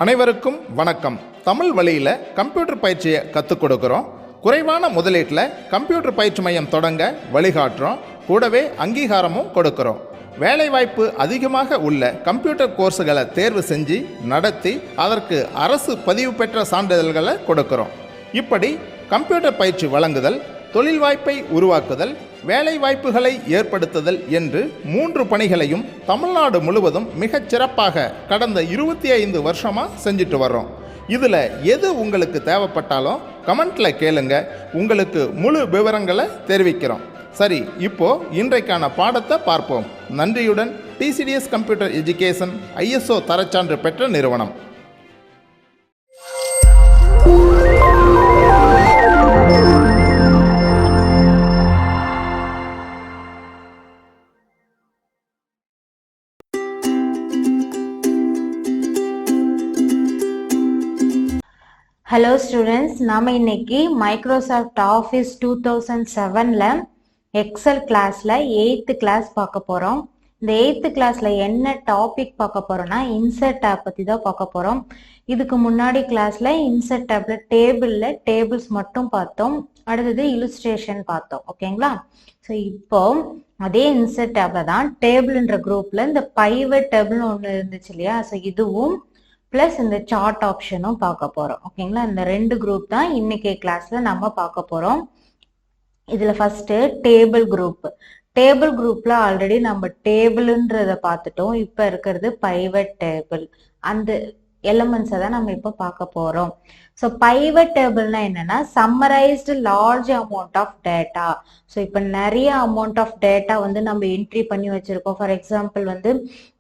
அனைவருக்கும் வணக்கம். தமிழ் வழியில் கம்ப்யூட்டர் பயிற்சியை கற்றுக் கொடுக்குறோம். குறைவான முதலீட்டில் கம்ப்யூட்டர் பயிற்சி மையம் தொடங்க வழிகாட்டுறோம். கூடவே அங்கீகாரமும் கொடுக்குறோம். வேலைவாய்ப்பு அதிகமாக உள்ள கம்ப்யூட்டர் கோர்ஸுகளை தேர்வு செஞ்சு நடத்தி அதற்கு அரசு பதிவு பெற்ற சான்றிதழ்களை கொடுக்குறோம். இப்படி கம்ப்யூட்டர் பயிற்சி வழங்குதல், தொழில் வாய்ப்பை உருவாக்குதல், வேலை வாய்ப்புகளை ஏற்படுத்துதல் என்று 3 பணிகளையும் தமிழ்நாடு முழுவதும் மிகச் சிறப்பாக கடந்த 25 வருஷமாக செஞ்சுட்டு வர்றோம். இதில் எது உங்களுக்கு தேவைப்பட்டாலும் கமெண்ட்டில் கேளுங்க, உங்களுக்கு முழு விவரங்களை தெரிவிக்கிறோம். சரி, இப்போ இன்றைக்கான பாடத்தை பார்ப்போம். நன்றியுடன் டிசிடிஎஸ் கம்ப்யூட்டர் எஜுகேஷன் ISO தரச்சான்று பெற்ற நிறுவனம். ஹலோ ஸ்டூடெண்ட்ஸ், நாம் இன்னைக்கு மைக்ரோசாஃப்ட் ஆஃபீஸ் 2007ல் எக்ஸல் கிளாஸில் 8th கிளாஸ் பார்க்க போகிறோம். இந்த 8th கிளாஸில் என்ன டாபிக் பார்க்க போகிறோம்னா இன்சர்ட் டேப் பற்றி தான் பார்க்க போகிறோம். இதுக்கு முன்னாடி கிளாஸில் இன்சர்ட் டேப்பில் டேபிள்ஸ் மட்டும் பார்த்தோம். அடுத்தது இலுஸ்ட்ரேஷன் பார்த்தோம். ஓகேங்களா? ஸோ இப்போ அதே இன்சர்ட் டேப்பில் தான் டேபிள்ன்ற குரூப்பில் இந்த பைவட் டேபிள்னு ஒன்று இருந்துச்சு இல்லையா? ஸோ இதுவும் பிளஸ் இந்த சார்ட் ஆப்ஷனும் பார்க்க போறோம். ஓகேங்களா? இந்த 2 குரூப் தான் இன்னைக்கு கிளாஸ்ல நம்ம பார்க்க போறோம். இதுல ஃபர்ஸ்ட் டேபிள் குரூப். டேபிள் குரூப்ல ஆல்ரெடி நம்ம டேபிள்ன்றத பார்த்துட்டோம். இப்ப இருக்கிறது பைவட் டேபிள். அந்த எலிமெண்ட்ஸை தான் நம்ம இப்ப பார்க்க போறோம். ஸோ பைவட் டேபிள்னா என்னன்னா summarised large amount of data. So இப்போ நிறைய அமௌண்ட் ஆஃப் டேட்டா வந்து நம்ம என்ட்ரி பண்ணி வச்சிருக்கோம். ஃபார் எக்ஸாம்பிள் வந்து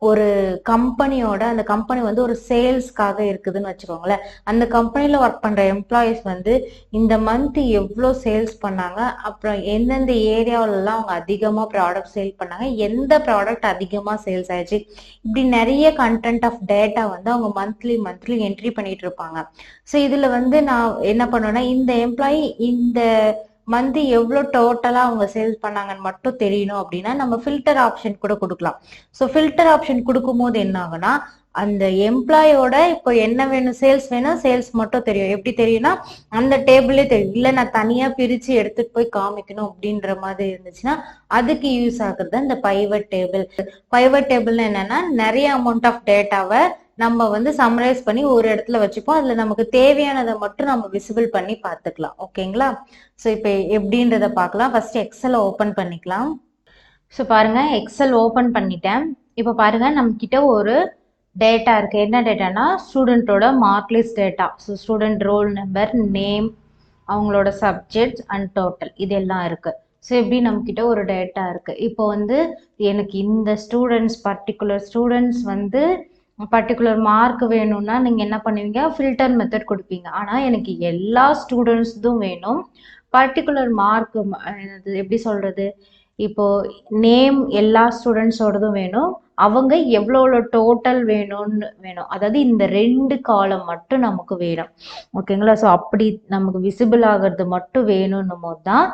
ஒரு கம்பெனியோட அந்த கம்பெனி வந்து ஒரு சேல்ஸ்க்காக இருக்குதுன்னு வச்சுக்கோங்களேன். அந்த கம்பெனில ஒர்க் பண்ற எம்ப்ளாயிஸ் வந்து இந்த மந்த் எவ்வளோ சேல்ஸ் பண்ணாங்க, அப்புறம் எந்தெந்த ஏரியாவிலலாம் அவங்க அதிகமாக ப்ராடக்ட் சேல் பண்ணாங்க, எந்த ப்ராடக்ட் அதிகமாக சேல்ஸ் ஆயிடுச்சு, இப்படி நிறைய கண்டென்ட் ஆஃப் டேட்டா வந்து அவங்க மந்த்லி என்ட்ரி பண்ணிட்டு இருப்பாங்க. ஸோ இதுல வந்து நான் என்ன பண்ணுவேன்னா இந்த எம்ப்ளாயி இந்த மந்த் எவ்வளோ டோட்டலா அவங்க சேல்ஸ் பண்ணாங்கன்னு மட்டும் தெரியணும் அப்படின்னா நம்ம ஃபில்டர் ஆப்ஷன் கூட கொடுக்கலாம். ஸோ ஃபில்டர் ஆப்ஷன் கொடுக்கும் போது என்ன ஆகுனா அந்த எம்ப்ளாயோட இப்போ என்ன வேணும், சேல்ஸ் வேணும், சேல்ஸ் மட்டும் தெரியும். எப்படி தெரியும்னா அந்த டேபிளே தெரியும். இல்லை நான் தனியா பிரிச்சு எடுத்துட்டு போய் காமிக்கணும் அப்படின்ற மாதிரி இருந்துச்சுன்னா அதுக்கு யூஸ் ஆகுறது இந்த பைவட் டேபிள். பைவட் டேபிள்னு என்னன்னா நிறைய அமௌண்ட் ஆஃப் டேட்டாவை நம்ம வந்து சம்மரைஸ் பண்ணி ஒரு இடத்துல வச்சுப்போம். அதுல நமக்கு தேவையானதை மட்டும் நம்ம விசிபிள் பண்ணி பார்த்துக்கலாம். ஓகேங்களா? ஸோ இப்போ எப்படின்றத பார்க்கலாம். ஃபர்ஸ்ட் எக்ஸல் ஓப்பன் பண்ணிக்கலாம். ஸோ பாருங்க, எக்ஸல் ஓப்பன் பண்ணிட்டேன். இப்போ பாருங்க நம்ம கிட்ட ஒரு டேட்டா இருக்கு. என்ன டேட்டானா ஸ்டூடெண்டோட mark list data. So student roll number, name, அவங்களோட சப்ஜெக்ட்ஸ் அண்ட் டோட்டல் இதெல்லாம் இருக்கு. ஸோ எப்படி நம்ம கிட்ட ஒரு டேட்டா இருக்கு. இப்போ வந்து எனக்கு இந்த பர்டிகுலர் ஸ்டூடெண்ட்ஸ் வந்து பர்டிகுலர் மார்க் வேணும்னா நீங்க என்ன பண்ணுவீங்க, ஃபில்டர் மெத்தட் கொடுப்பீங்க. ஆனா எனக்கு எல்லா ஸ்டூடெண்ட்ஸும் வேணும். பர்டிகுலர் மார்க் எப்படி சொல்றது, இப்போ நேம் எல்லா ஸ்டூடெண்ட்ஸோடதும் வேணும், அவங்க எவ்வளோ டோட்டல் வேணும். அதாவது இந்த 2 காலம் மட்டும் நமக்கு வேணும். ஓகேங்களா? ஸோ அப்படி நமக்கு விசிபிள் ஆகிறது மட்டும் வேணும்னும் போது தான்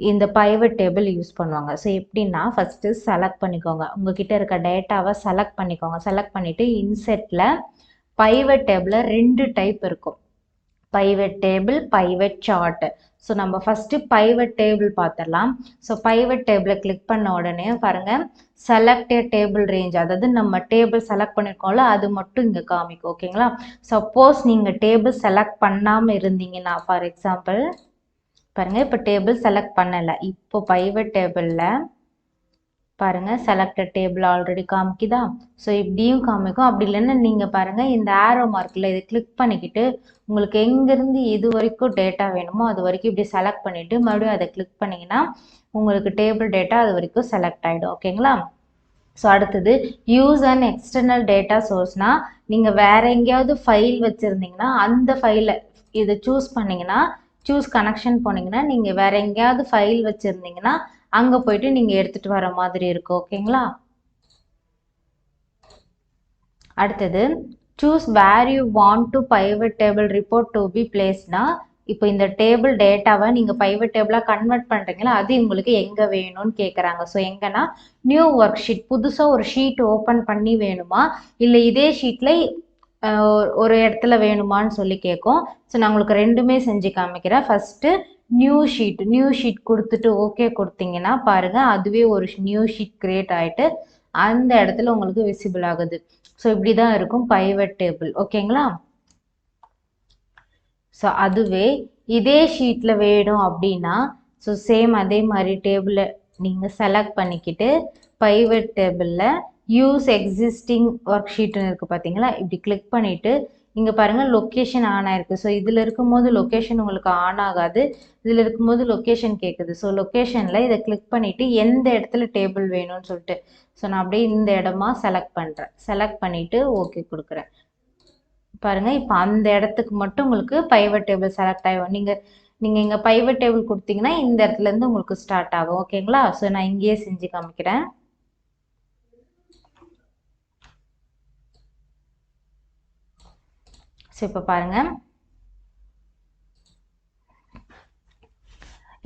இந்த பைவட் டேபிள் யூஸ் பண்ணுவாங்க. ஸோ எப்படின்னா ஃபர்ஸ்ட் செலக்ட் பண்ணிக்கோங்க, உங்ககிட்ட இருக்க டேட்டாவை செலக்ட் பண்ணிக்கோங்க. செலக்ட் பண்ணிட்டு இன்செர்ட்ல பைவட் டேபிள் 2 டைப் இருக்கும், pivot table, pivot chart. So நம்ம ஃபர்ஸ்ட் பைவட் டேபிள் பார்த்துடலாம். ஸோ பைவட் டேபிளை கிளிக் பண்ண உடனே பாருங்க செலக்ட் டேபிள் ரேஞ்ச், அதாவது நம்ம டேபிள் செலக்ட் பண்ணிருக்கோம்ல அது மட்டும் இங்க காமிக்கும். ஓகேங்களா? சப்போஸ் நீங்க டேபிள் செலக்ட் பண்ணாம இருந்தீங்கன்னா, ஃபார் எக்ஸாம்பிள் பாருங்க இப்போ டேபிள் செலக்ட் பண்ணல, இப்போ பைவட் டேபிள்ல பாருங்க செலக்டட் டேபிள் ஆல்ரெடி காமிக்குதா? ஸோ இப்படியும் காமிக்கும். அப்படி இல்லைன்னா நீங்க பாருங்க இந்த ஆரோ மார்க்ல இதை கிளிக் பண்ணிக்கிட்டு உங்களுக்கு எங்கிருந்து இது வரைக்கும் டேட்டா வேணுமோ அது வரைக்கும் இப்படி செலக்ட் பண்ணிட்டு மறுபடியும் அதை கிளிக் பண்ணீங்கன்னா உங்களுக்கு டேபிள் டேட்டா அது வரைக்கும் செலக்ட் ஆயிடும். ஓகேங்களா? ஸோ அடுத்தது யூஸ் அண்ட் எக்ஸ்டர்னல் டேட்டா சோர்ஸ்னா நீங்க வேற எங்கேயாவது ஃபைல் வச்சிருந்தீங்கன்னா அந்த ஃபைலை இதை சூஸ் பண்ணீங்கன்னா, சூஸ் கனெக்ஷன் போனீங்கன்னா நீங்க வேற எங்கேயாவது ஃபைல் வச்சிருந்தீங்கன்னா அங்க போயிட்டு நீங்க எடுத்துட்டு வர மாதிரி இருக்கும். ஓகேங்களா? அடுத்தது choose where you want to pivot table report to be பிளேஸ்னா இப்போ இந்த டேபிள் டேட்டாவை நீங்க பைவட் டேபிளா கன்வெர்ட் பண்றீங்களா, அது உங்களுக்கு எங்க வேணும்னு கேக்குறாங்க. ஸோ எங்கன்னா நியூ ஒர்க் ஷீட், புதுசா ஒரு ஷீட் ஓபன் பண்ணி வேணுமா, இல்லை இதே ஷீட்ல ஒரு இடத்துல வேணுமான்னு சொல்லி கேட்கும். ஸோ நான் உங்களுக்கு ரெண்டுமே செஞ்சு காமிக்கிறேன். ஃபஸ்ட்டு நியூ ஷீட் கொடுத்துட்டு ஓகே கொடுத்தீங்கன்னா பாருங்கள், அதுவே ஒரு நியூ ஷீட் க்ரியேட் ஆகிட்டு அந்த இடத்துல உங்களுக்கு விசிபிள் ஆகுது. ஸோ இப்படி தான் இருக்கும் பைவட் டேபிள். ஓகேங்களா? ஸோ அதுவே இதே ஷீட்டில் வேணும் அப்படின்னா ஸோ சேம் அதே மாதிரி டேபிளை நீங்கள் செலக்ட் பண்ணிக்கிட்டு பைவட் டேபிளில் யூஸ் எக்ஸிஸ்டிங் ஒர்க் ஷீட்னு இருக்குது பார்த்தீங்களா, இப்படி கிளிக் பண்ணிவிட்டு இங்கே பாருங்கள் லொக்கேஷன் ஆன் ஆயிருக்கு. ஸோ இதில் இருக்கும்போது லொக்கேஷன் உங்களுக்கு ஆன் ஆகாது, இதில் இருக்கும்போது லொக்கேஷன் கேட்குது. ஸோ லொக்கேஷனில் இதை கிளிக் பண்ணிவிட்டு எந்த இடத்துல டேபிள் வேணும்னு சொல்லிட்டு ஸோ நான் அப்படியே இந்த இடமா செலக்ட் பண்ணுறேன். செலக்ட் பண்ணிவிட்டு ஓகே கொடுக்குறேன். பாருங்கள், இப்போ அந்த இடத்துக்கு மட்டும் உங்களுக்கு பைவட் டேபிள் செலக்ட் ஆகும். நீங்கள் இங்கே பைவட் டேபிள் கொடுத்தீங்கன்னா இந்த இடத்துலேருந்து உங்களுக்கு ஸ்டார்ட் ஆகும். ஓகேங்களா? ஸோ நான் இங்கேயே செஞ்சு காமிக்கிறேன். ஸோ இப்போ பாருங்கள்,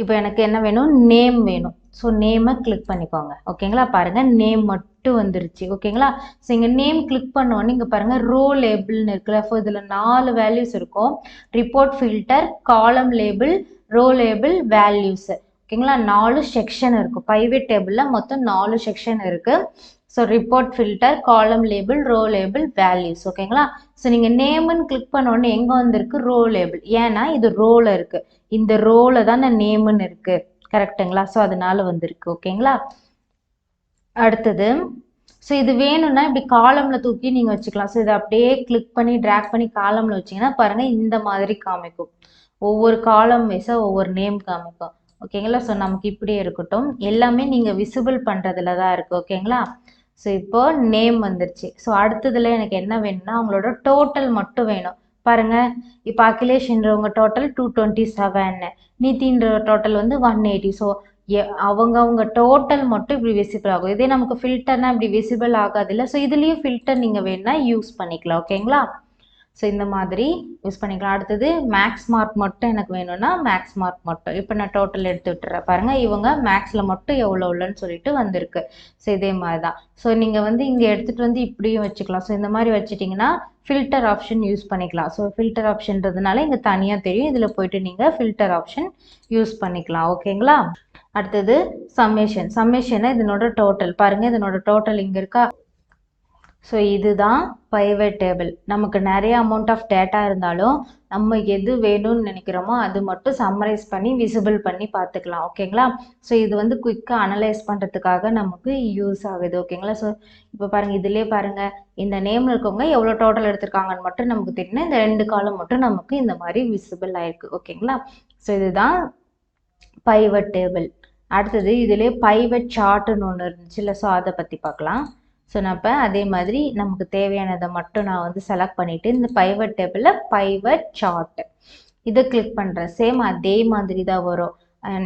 இப்போ எனக்கு என்ன வேணும், நேம் வேணும். ஸோ நேமை கிளிக் பண்ணிக்கோங்க. ஓகேங்களா? பாருங்கள், நேம் மட்டும் வந்துருச்சு. ஓகேங்களா? ஸோ இங்கே நேம் கிளிக் பண்ணோன்னே இங்கே பாருங்கள் ரோ லேபிள்னு இருக்குல்ல. ஸோ இதில் 4 வேல்யூஸ் இருக்கும். ரிப்போர்ட் ஃபில்டர், காலம் லேபிள், ரோ லேபிள், வேல்யூஸ். ஓகேங்களா? 4 செக்ஷன் இருக்கும். பைவட் டேபிளில் மொத்தம் 4 செக்ஷன் இருக்குது. ஸோ ரிப்போர்ட் ஃபில்டர், காலம் லேபிள், ரோ லேபிள், வேல்யூஸ். ஓகேங்களா? ஸோ நீங்கள் நேமுன்னு கிளிக் பண்ணோடனே எங்கே வந்திருக்கு, ரோ லேபிள். ஏன்னா இது ரோவில் இருக்குது, இந்த ரோவில் தான் நேமுன்னு இருக்குது. கரெக்டுங்களா? ஸோ அதனால வந்திருக்கு. ஓகேங்களா? அடுத்தது ஸோ இது வேணும்னா இப்படி காலமில் தூக்கி நீங்கள் வச்சுக்கலாம். ஸோ இதை அப்படியே கிளிக் பண்ணி ட்ராக் பண்ணி காலமில் வச்சிங்கன்னா பாருங்கள் இந்த மாதிரி காமிக்கும். ஒவ்வொரு காலம் வைஸாக ஒவ்வொரு நேம் காமிக்கும். ஓகேங்களா? ஸோ நமக்கு இப்படியே இருக்கட்டும். எல்லாமே நீங்கள் விசிபிள் பண்ணுறதுல தான் இருக்குது. ஓகேங்களா? ஸோ இப்போ நேம் வந்துருச்சு. ஸோ அடுத்ததுல எனக்கு என்ன வேணும்னா அவங்களோட டோட்டல் மட்டும் வேணும். பாருங்க, இப்போ அகிலேஷ்ன்றவங்க டோட்டல் 227, நீதின்ற டோட்டல் வந்து 180. ஸோ அவங்க டோட்டல் மட்டும் இப்படி விசிபிள் ஆகும். இதே நமக்கு ஃபில்டர்னா இப்படி விசிபிள் ஆகாது இல்லை. ஸோ இதுலேயும் ஃபில்டர் நீங்கள் வேணும்னா யூஸ் பண்ணிக்கலாம். ஓகேங்களா? ஸோ இந்த மாதிரி யூஸ் பண்ணிக்கலாம். அடுத்தது மேக்ஸ் மார்க் மட்டும் எனக்கு வேணும்னா மேக்ஸ் மார்க் மட்டும். இப்போ நான் டோட்டல் எடுத்து விட்டுறேன். பாருங்கள், இவங்க மேக்ஸில் மட்டும் எவ்வளோ இல்லைன்னு சொல்லிட்டு வந்திருக்கு. ஸோ இதே மாதிரி தான். ஸோ நீங்கள் வந்து இங்கே எடுத்துகிட்டு வந்து இப்படியும் வச்சுக்கலாம். ஸோ இந்த மாதிரி வச்சுட்டிங்கன்னா ஃபில்டர் ஆப்ஷன் யூஸ் பண்ணிக்கலாம். ஸோ ஃபில்டர் ஆப்ஷன்றதுனால இங்கே தனியாக தெரியும். இதில் போயிட்டு நீங்கள் ஃபில்டர் ஆப்ஷன் யூஸ் பண்ணிக்கலாம். ஓகேங்களா? அடுத்தது சம்மேஷனை இதனோட டோட்டல். பாருங்கள், இதனோட டோட்டல் இங்கே இருக்கா. ஸோ இதுதான் பைவட் டேபிள். நமக்கு நிறைய அமௌண்ட் ஆஃப் டேட்டா இருந்தாலும் நம்ம எது வேணும்னு நினைக்கிறோமோ அது மட்டும் சம்மரைஸ் பண்ணி விசிபிள் பண்ணி பார்த்துக்கலாம். ஓகேங்களா? ஸோ இது வந்து குயிக்காக அனலைஸ் பண்ணுறதுக்காக நமக்கு யூஸ் ஆகுது. ஓகேங்களா? ஸோ இப்போ பாருங்கள், இதிலே பாருங்கள் இந்த நேமில் இருக்கவங்க எவ்வளோ டோட்டல் எடுத்திருக்காங்கன்னு மட்டும் நமக்கு தெரியும். இந்த 2 காலம் மட்டும் நமக்கு இந்த மாதிரி விசிபிள் ஆயிருக்கு. ஓகேங்களா? ஸோ இதுதான் பைவட் டேபிள். அடுத்தது இதிலே பைவட் சார்ட்டுன்னு ஒன்று இருந்துச்சுல்ல. ஸோ அதை பற்றி பார்க்கலாம். ஸோ நான் இப்போ அதே மாதிரி நமக்கு தேவையானதை மட்டும் நான் வந்து செலக்ட் பண்ணிவிட்டு இந்த பைவட் டேபிளில் பைவட் சார்ட் இதை கிளிக் பண்ணுறேன். சேம் அதே மாதிரி தான் வரும்.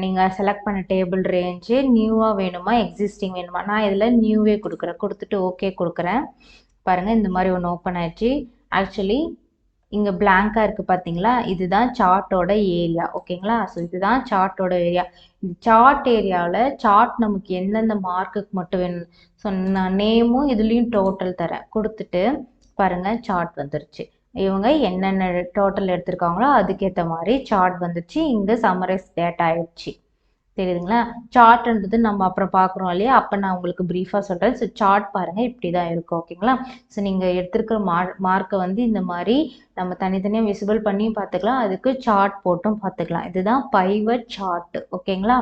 நீங்கள் செலக்ட் பண்ண டேபிள் ரேஞ்சு நியூவாக வேணுமா எக்ஸிஸ்டிங் வேணுமா. நான் இதில் நியூவே கொடுக்குறேன். கொடுத்துட்டு ஓகே கொடுக்குறேன். பாருங்கள், இந்த மாதிரி ஒன்று ஓப்பன் ஆயிடுச்சு. ஆக்சுவலி இங்கே பிளாங்காக இருக்குது பார்த்தீங்களா, இதுதான் சார்ட்டோட ஏரியா. ஓகேங்களா? ஸோ இதுதான் சார்ட்டோட ஏரியா. இந்த சார்ட் ஏரியாவில் சார்ட் நமக்கு எந்தெந்த மார்க்குக்கு மட்டும் வேணும். ஸோ நான் நேமும் இதுலேயும் டோட்டல் தரேன். கொடுத்துட்டு பாருங்கள் சார்ட் வந்துருச்சு. இவங்க என்னென்ன டோட்டல் எடுத்திருக்காங்களோ அதுக்கேற்ற மாதிரி சார்ட் வந்துருச்சு. இங்கே சம்மரைஸ் டேட்டா ஆயிடுச்சு. தெரியுதுங்களா? சார்ட்ன்றது நம்ம அப்புறம் பார்க்குறோம் இல்லையா, அப்போ நான் உங்களுக்கு ப்ரீஃபாக சொல்கிறேன். ஸோ சார்ட் பாருங்கள் இப்படி தான் இருக்கும். ஓகேங்களா? ஸோ நீங்கள் எடுத்துருக்கிற மார்க்கை வந்து இந்த மாதிரி நம்ம தனித்தனியாக விசிபிள் பண்ணியும் பார்த்துக்கலாம், அதுக்கு சார்ட் போட்டும் பார்த்துக்கலாம். இதுதான் பைவட் சார்ட். ஓகேங்களா?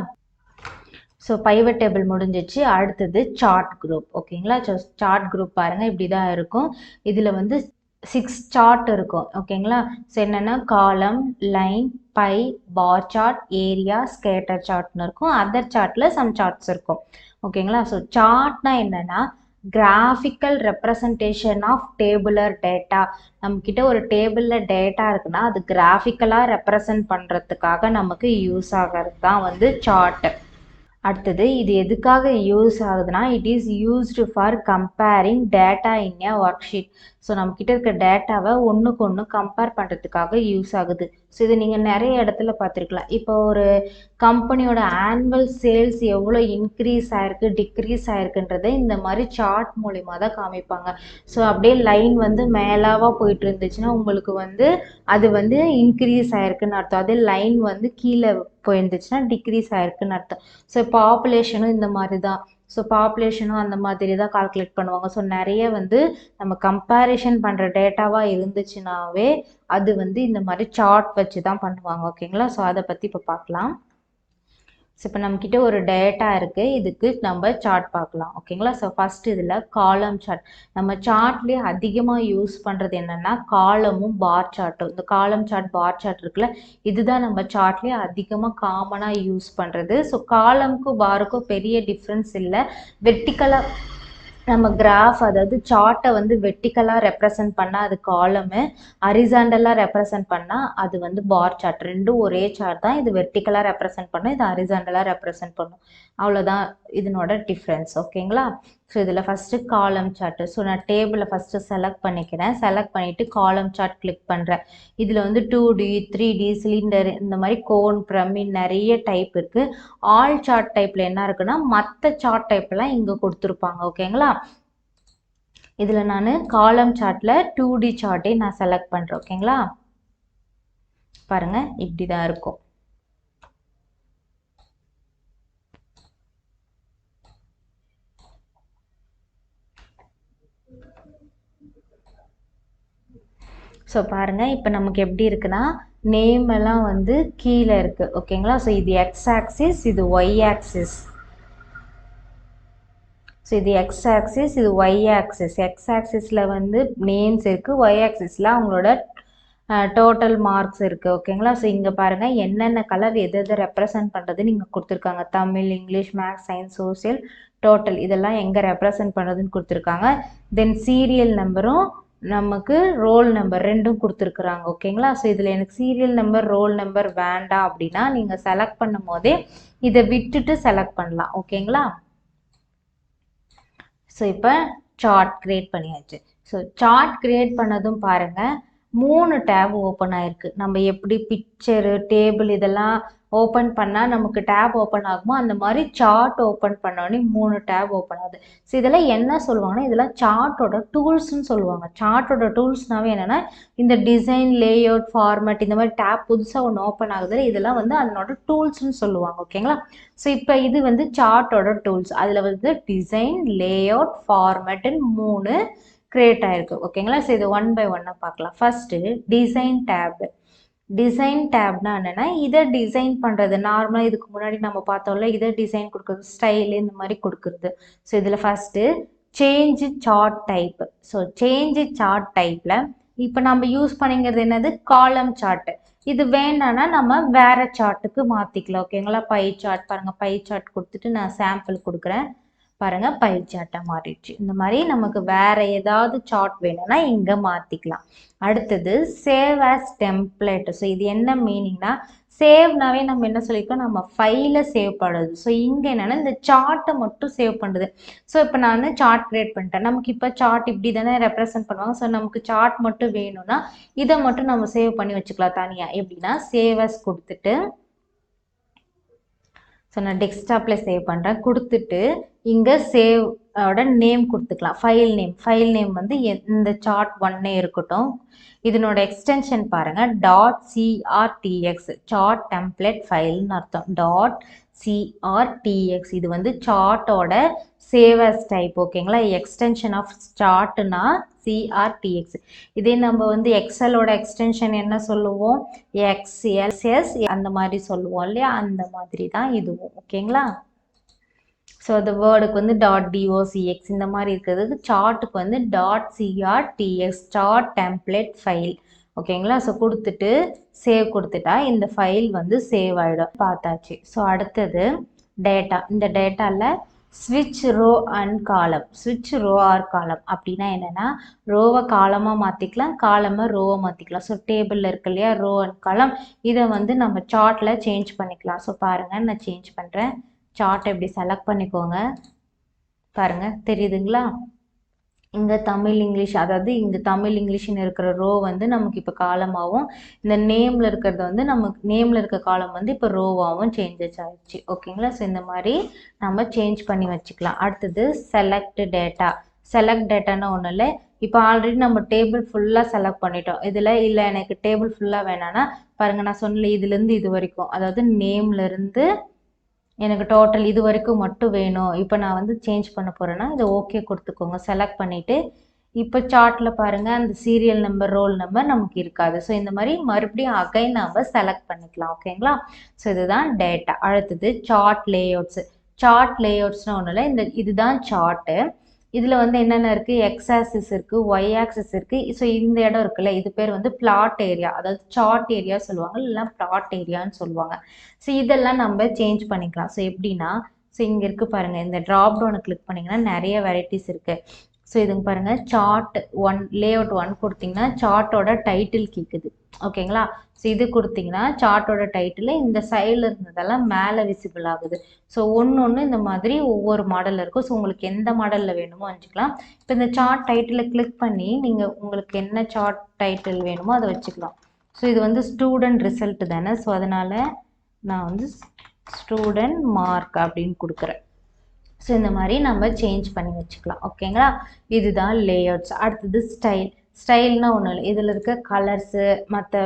ஸோ பைவட் டேபிள் முடிஞ்சிச்சு. அடுத்தது சார்ட் குரூப். ஓகேங்களா? ஸோ சார்ட் குரூப் பாருங்கள் இப்படி தான் இருக்கும். இதில் வந்து 6 சார்ட் இருக்கும். ஓகேங்களா? ஸோ என்னென்னா column, line, pie, bar chart, area, scatter சார்ட்னு இருக்கும். அதர் சார்ட்டில் சம் சார்ட்ஸ் இருக்கும். ஓகேங்களா? ஸோ சார்ட்னா என்னென்னா graphical representation of tabular data. நம்மக்கிட்ட ஒரு டேபிளில் டேட்டா இருக்குன்னா அது கிராஃபிக்கலாக ரெப்ரசன்ட் பண்ணுறதுக்காக நமக்கு யூஸ் ஆகிறது தான் வந்து சார்ட். அடுத்தது இது எதுக்காக யூஸ் ஆகுதுன்னா it is used for comparing data in a work sheet. So நம்மக்கிட்ட இருக்க டேட்டாவை ஒன்றுக்கு ஒன்று கம்பேர் பண்ணுறதுக்காக யூஸ் ஆகுது. ஸோ இது நீங்கள் நிறைய இடத்துல பார்த்துருக்கலாம். இப்போ ஒரு கம்பெனியோட ஆனுவல் சேல்ஸ் எவ்வளோ இன்க்ரீஸ் ஆயிருக்கு டிக்ரீஸ் ஆயிருக்குன்றதை இந்த மாதிரி சார்ட் மூலிமா தான் காமிப்பாங்க. ஸோ அப்படியே லைன் வந்து மேலாவாக போயிட்டு இருந்துச்சுன்னா உங்களுக்கு வந்து அது வந்து இன்க்ரீஸ் ஆயிருக்குன்னு அர்த்தம். அதே லைன் வந்து கீழே போயிருந்துச்சுன்னா டிக்ரீஸ் ஆயிருக்குன்னு அர்த்தம். ஸோ பாப்புலேஷனும் இந்த மாதிரி தான். ஸோ பாப்புலேஷனும் அந்த மாதிரி தான் கால்குலேட் பண்ணுவாங்க. ஸோ நிறைய வந்து நம்ம கம்பேரிஷன் பண்ணுற டேட்டாவாக இருந்துச்சுனாவே அது வந்து இந்த மாதிரி சார்ட் வச்சு தான் பண்ணுவாங்க. ஓகேங்களா? ஸோ அதை பற்றி இப்போ பார்க்கலாம். ஸோ இப்போ நம்மக்கிட்ட ஒரு டேட்டா இருக்குது, இதுக்கு நம்ம சார்ட் பார்க்கலாம். ஓகேங்களா? ஸோ ஃபஸ்ட்டு இதில் காலம் சார்ட். நம்ம சார்ட்லேயே அதிகமாக யூஸ் பண்ணுறது என்னென்னா காலமும் பார் சார்ட்டும். இந்த காலம் சார்ட் பார் சார்ட் இருக்குல்ல, இதுதான் நம்ம சார்ட்லேயே அதிகமாக காமனாக யூஸ் பண்ணுறது. ஸோ காலமுக்கும் பாருக்கும் பெரிய டிஃப்ரென்ஸ் இல்லை. வெர்டிக்கலாக நம்ம கிராஃப், அதாவது சார்ட்டை வந்து வெர்டிக்கலாக ரெப்ரசன்ட் பண்ணால் அது காலமு, ஹரிசாண்டலாக ரெப்ரசன்ட் பண்ணால் அது வந்து பார் சார்ட். ரெண்டும் ஒரே சார்ட் தான். இது வெர்டிக்கலாக ரெப்ரசன்ட் பண்ணும், இது ஹரிசாண்டலாக ரெப்ரசன்ட் பண்ணும். அவ்வளோதான் இதனோட டிஃப்ரென்ஸ். ஓகேங்களா? ஸோ இதில் ஃபஸ்ட்டு காலம் சார்ட்டு. ஸோ நான் டேபிளை ஃபஸ்ட்டு செலக்ட் பண்ணிக்கிறேன். செலக்ட் பண்ணிவிட்டு காலம் சார்ட் கிளிக் பண்ணுறேன். இதில் வந்து 2D 3D சிலிண்டர் இந்த மாதிரி கோன் பிரமிட் நிறைய டைப் இருக்குது. ஆல் சார்ட் டைப்பில் என்ன இருக்குன்னா மற்ற சார்ட் டைப்லாம் இங்கே கொடுத்துருப்பாங்க. ஓகேங்களா? இதில் நான் காலம் சார்ட்டில் 2D சார்ட்டே நான் செலக்ட் பண்ணுறேன். ஓகேங்களா? பாருங்கள், இப்படி தான் இருக்கும். ஸோ பாருங்கள், இப்போ நமக்கு எப்படி இருக்குன்னா நேம் எல்லாம் வந்து கீழே இருக்குது. ஓகேங்களா? ஸோ இது எக்ஸ் ஆக்சிஸ், இது ஒய் ஆக்சிஸ். ஸோ இது எக்ஸ் ஆக்சிஸ், இது ஒய் ஆக்சிஸ். எக்ஸ் ஆக்சிஸில் வந்து நேம்ஸ் இருக்குது, ஒய் ஆக்சிஸில் அவங்களோட டோட்டல் மார்க்ஸ் இருக்குது. ஓகேங்களா? ஸோ இங்கே பாருங்கள் என்னென்ன கலர் எது எதை ரெப்ரசன்ட் பண்ணுறதுன்னு இங்கே கொடுத்துருக்காங்க. Tamil, English, maths, science, social, total இதெல்லாம் எங்கே ரெப்ரசன்ட் பண்ணுறதுன்னு கொடுத்துருக்காங்க. தென் சீரியல் நம்பரும் நமக்கு ரோல் நம்பர் ரெண்டும் கொடுத்துருக்குறாங்க. ஓகேங்களா? ஸோ இதில் எனக்கு சீரியல் நம்பர் ரோல் நம்பர் வேண்டாம் அப்படின்னா நீங்கள் செலக்ட் பண்ணும் போதே இதை விட்டுட்டு செலக்ட் பண்ணலாம். ஓகேங்களா? ஸோ இப்போ சார்ட் கிரியேட் பண்ணியாச்சு. ஸோ சார்ட் கிரியேட் பண்ணதும் பாருங்கள் 3 டேப் ஓப்பன் ஆயிருக்கு. நம்ம எப்படி பிக்சரு டேபிள் இதெல்லாம் ஓப்பன் பண்ணால் நமக்கு டேப் ஓப்பன் ஆகுமோ அந்த மாதிரி சார்ட் ஓப்பன் பண்ணோடனே 3 டேப் ஓப்பன் ஆகுது. ஸோ இதெல்லாம் என்ன சொல்லுவாங்கன்னா இதெல்லாம் சார்ட்டோட டூல்ஸ்ன்னு சொல்லுவாங்க. சார்ட்டோட டூல்ஸ்னாவே என்னென்னா இந்த டிசைன், லேஅவுட், ஃபார்மேட் இந்த மாதிரி டேப் புதுசாக ஒன்று ஓப்பன் ஆகுது, இதெல்லாம் வந்து அதனோட டூல்ஸ்ன்னு சொல்லுவாங்க. ஓகேங்களா? ஸோ இப்போ இது வந்து சார்ட்டோட டூல்ஸ். அதில் வந்து டிசைன், லேஅவுட், ஃபார்மேட்டுன்னு 3 கிரியேட் ஆயிருக்கு. ஓகேங்களா? ஸோ இது 1 by 1 பார்க்கலாம். First design tab. டிசைன் டேப்னா என்னென்னா இதை டிசைன் பண்ணுறது. நார்மலாக இதுக்கு முன்னாடி நம்ம பார்த்தோம்ல, இதை டிசைன் கொடுக்குறது, ஸ்டைலு இந்த மாதிரி கொடுக்குறது. ஸோ இதில் first change chart type. So change chart டைப்பில் இப்போ நம்ம யூஸ் பண்ணிக்கிறது என்னது காலம் சார்ட்டு. இது வேண்டாம்னா நம்ம வேற சார்ட்டுக்கு மாற்றிக்கலாம். ஓகேங்களா? பை சார்ட் பாருங்கள், பை சார்ட் கொடுத்துட்டு நான் சாம்பிள் கொடுக்குறேன். பாருங்க, பை சார்ட்டா மாறிடுச்சு. இந்த மாதிரி நமக்கு வேற ஏதாவது சார்ட் வேணும்னா இங்க மாத்திக்கலாம். அடுத்தது சேவ் ஆஸ் டெம்ப்ளேட். ஸோ இது என்ன மீனிங்னா சேவ்னாவே நம்ம என்ன சொல்லியிருக்கோம், நம்ம ஃபைலை சேவ் பண்ணுறது. ஸோ இங்கே என்னென்னா இந்த சார்ட்டை மட்டும் சேவ் பண்ணுறது. ஸோ இப்போ நான் சார்ட் கிரியேட் பண்ணிட்டேன். நமக்கு இப்போ சார்ட் இப்படி தானே ரெப்ரசன்ட் பண்ணுவாங்க. ஸோ நமக்கு சார்ட் மட்டும் வேணும்னா இதை மட்டும் நம்ம சேவ் பண்ணி வச்சுக்கலாம் தனியாக. எப்படின்னா சேவ் ஆஸ் கொடுத்துட்டு, ஸோ நான் டெஸ்க்டாப்பில் சேவ் பண்ணுறேன். கொடுத்துட்டு இங்கே சேவோட நேம் கொடுத்துக்கலாம். ஃபைல் நேம் வந்து இந்த சார்ட் 1 இருக்கட்டும். இதனோட எக்ஸ்டென்ஷன் பாருங்கள் .crtx, சார்ட் டெம்ப்ளேட் ஃபைல்னு அர்த்தம். .crtx இது வந்து சார்ட்டோட சேவ் அஸ் டைப். ஓகேங்களா? எக்ஸ்டென்ஷன் ஆஃப் சார்ட்னா CRTX. இதே நம்ம வந்து எக்ஸலோட எக்ஸ்டென்ஷன் என்ன சொல்லுவோம், XLS அந்த மாதிரி சொல்லுவோம் இல்லையா, அந்த மாதிரி தான் இதுவும். ஓகேங்களா? ஸோ அந்த வேர்டுக்கு வந்து .docx இந்த மாதிரி இருக்கிறதுக்கு சார்ட்டுக்கு வந்து .crtx, சார்ட் டெம்ப்ளேட் ஃபைல். ஓகேங்களா? ஸோ கொடுத்துட்டு சேவ் கொடுத்துட்டா இந்த ஃபைல் வந்து சேவ் ஆகிடும். பார்த்தாச்சு. ஸோ அடுத்தது டேட்டா. இந்த டேட்டாவில் ஸ்விட்ச் ரோ அண்ட் காலம். ஸ்விட்ச் ரோ ஆர் காலம் அப்படின்னா என்னென்னா ரோவை காலமாக மாற்றிக்கலாம், காலமாக ரோவை மாற்றிக்கலாம். ஸோ டேபிளில் இருக்கு இல்லையா ரோ அண்ட் காலம், இதை வந்து நம்ம சார்ட்டில் சேஞ்ச் பண்ணிக்கலாம். ஸோ பாருங்கள், நான் சேஞ்ச் பண்ணுறேன். சார்ட்டை இப்படி செலக்ட் பண்ணிக்கோங்க. பாருங்கள், தெரியுதுங்களா? இங்கே தமிழ் இங்கிலீஷ், அதாவது இங்கே தமிழ் இங்கிலீஷ்னு இருக்கிற ரோ வந்து நமக்கு இப்போ காலமாகவும், இந்த நேமில் இருக்கிறது வந்து நமக்கு நேமில் இருக்க காலம் வந்து இப்போ ரோவாகவும் சேஞ்சஸ் ஆகிடுச்சு. ஓகேங்களா? ஸோ இந்த மாதிரி நம்ம சேஞ்ச் பண்ணி வச்சுக்கலாம். அடுத்தது செலக்ட் டேட்டா. செலக்ட் டேட்டானா ஒன்றும் இல்லை, இப்போ ஆல்ரெடி நம்ம டேபிள் ஃபுல்லாக செலக்ட் பண்ணிட்டோம். இதில் இல்லை எனக்கு டேபிள் ஃபுல்லாக வேணான்னா பாருங்கள், நான் சொன்னல இதுலேருந்து இது வரைக்கும், அதாவது நேம்லேருந்து எனக்கு டோட்டல் இது வரைக்கும் மட்டும் வேணும். இப்போ நான் வந்து சேஞ்ச் பண்ண போகிறேன்னா இதை ஓகே கொடுத்துக்கோங்க. செலக்ட் பண்ணிவிட்டு இப்போ சார்ட்டில் பாருங்கள் அந்த சீரியல் நம்பர் ரோல் நம்பர் நமக்கு இருக்காது. ஸோ இந்த மாதிரி மறுபடியும் அகைன் நம்ம செலக்ட் பண்ணிக்கலாம். ஓகேங்களா? ஸோ இதுதான் டேட்டா. அடுத்தது சார்ட் லேஅவுட்ஸு. சார்ட் லேஅவுட்ஸ்னால் ஒன்றும் இல்லை, இதுதான் சார்ட்டு. இதில் வந்து என்னென்ன இருக்குது, எக்ஸ் ஆக்சிஸ் இருக்குது, ஒய் ஆக்சிஸ் இருக்குது. ஸோ இந்த இடம் இருக்குல்ல, இது பேர் வந்து பிளாட் ஏரியா, அதாவது சார்ட் ஏரியா சொல்லுவாங்க, இல்லைனா பிளாட் ஏரியான்னு சொல்லுவாங்க. ஸோ இதெல்லாம் நம்ம சேஞ்ச் பண்ணிக்கலாம். ஸோ எப்படின்னா, ஸோ இங்கே இருக்குது பாருங்கள், இந்த ட்ராப் டவுனை கிளிக் பண்ணிங்கன்னா நிறைய வெரைட்டிஸ் இருக்குது. ஸோ இதுங்க பாருங்கள், சார்ட் 1 லேஅவுட் 1 கொடுத்தீங்கன்னா சார்ட்டோட டைட்டில் கேட்குது. ஓகேங்களா? ஸோ இது கொடுத்தீங்கன்னா சார்ட்டோட டைட்டில் இந்த சைடில் இருந்ததெல்லாம் மேலே விசிபிள் ஆகுது. ஸோ ஒன்று இந்த மாதிரி ஒவ்வொரு மாடலில் இருக்கும். ஸோ உங்களுக்கு எந்த மாடலில் வேணுமோ வச்சுக்கலாம். இப்போ இந்த சார்ட் டைட்டிலை கிளிக் பண்ணி நீங்கள் உங்களுக்கு என்ன சார்ட் டைட்டில் வேணுமோ அதை வச்சுக்கலாம். ஸோ இது வந்து ஸ்டூடெண்ட் ரிசல்ட் தானே, ஸோ அதனால் நான் வந்து ஸ்டூடெண்ட் மார்க் அப்படின்னு கொடுக்குறேன். ஸோ இந்த மாதிரி நம்ம சேஞ்ச் பண்ணி வச்சுக்கலாம். ஓகேங்களா? இதுதான் லேஅவுட்ஸ். அடுத்தது ஸ்டைல். ஸ்டைல்னா ஒன்றும் இல்லை, இதில் இருக்க கலர்ஸு மற்ற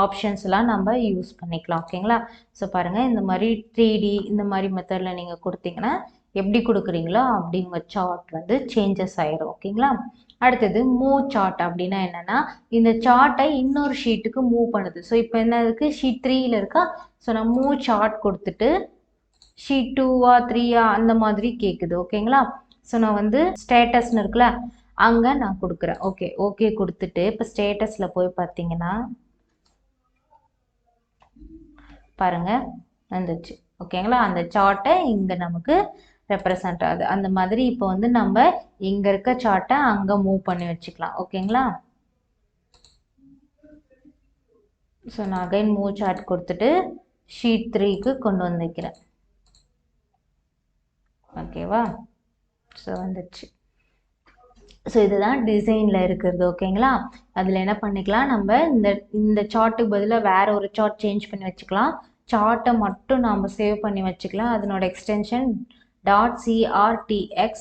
ஆப்ஷன்ஸ்லாம் நம்ம யூஸ் பண்ணிக்கலாம். ஓகேங்களா? ஸோ பாருங்கள், இந்த மாதிரி 3D இந்த மாதிரி மெத்தடில் நீங்கள் கொடுத்தீங்கன்னா எப்படி கொடுக்குறீங்களோ அப்படி உங்கள் சார்ட் வந்து சேஞ்சஸ் ஆயிரும். ஓகேங்களா? அடுத்தது மூவ் சார்ட் அப்படின்னா என்னென்னா, இந்த சார்ட்டை இன்னொரு ஷீட்டுக்கு மூவ் பண்ணுது. ஸோ இப்போ என்ன இருக்குது, ஷீட் 3ல் இருக்கா. ஸோ நான் மூவ் சார்ட் கொடுத்துட்டு ஷீட் 2ஆ 3ஆ அந்த மாதிரி கேட்குது. ஓகேங்களா? ஸோ நான் வந்து ஸ்டேட்டஸ்னு இருக்குல்ல, அங்கே நான் கொடுக்குறேன். ஓகே கொடுத்துட்டு இப்போ ஸ்டேட்டஸில் போய் பார்த்தீங்கன்னா பாருங்கள் வந்துச்சு. ஓகேங்களா? அந்த சார்ட்டை இங்கே நமக்கு ரெப்ரசன்ட் ஆகுது. அந்த மாதிரி இப்போ வந்து நம்ம இங்கே இருக்க சார்ட்டை அங்கே மூவ் பண்ணி வச்சுக்கலாம். ஓகேங்களா? ஸோ நான் அகைன் மூவ் சார்ட் கொடுத்துட்டு ஷீட் 3க்கு கொண்டு வந்து வைக்கிறேன். ஓகேவா? ஸோ வந்துச்சு. ஸோ இதுதான் டிசைனில் இருக்கிறது. ஓகேங்களா? அதில் என்ன பண்ணிக்கலாம், நம்ம இந்த சார்ட்டுக்கு பதிலாக வேறு ஒரு சார்ட் சேஞ்ச் பண்ணி வச்சுக்கலாம். சார்ட்டை மட்டும் நாம் சேவ் பண்ணி வச்சுக்கலாம். அதனோட எக்ஸ்டென்ஷன் .crtx.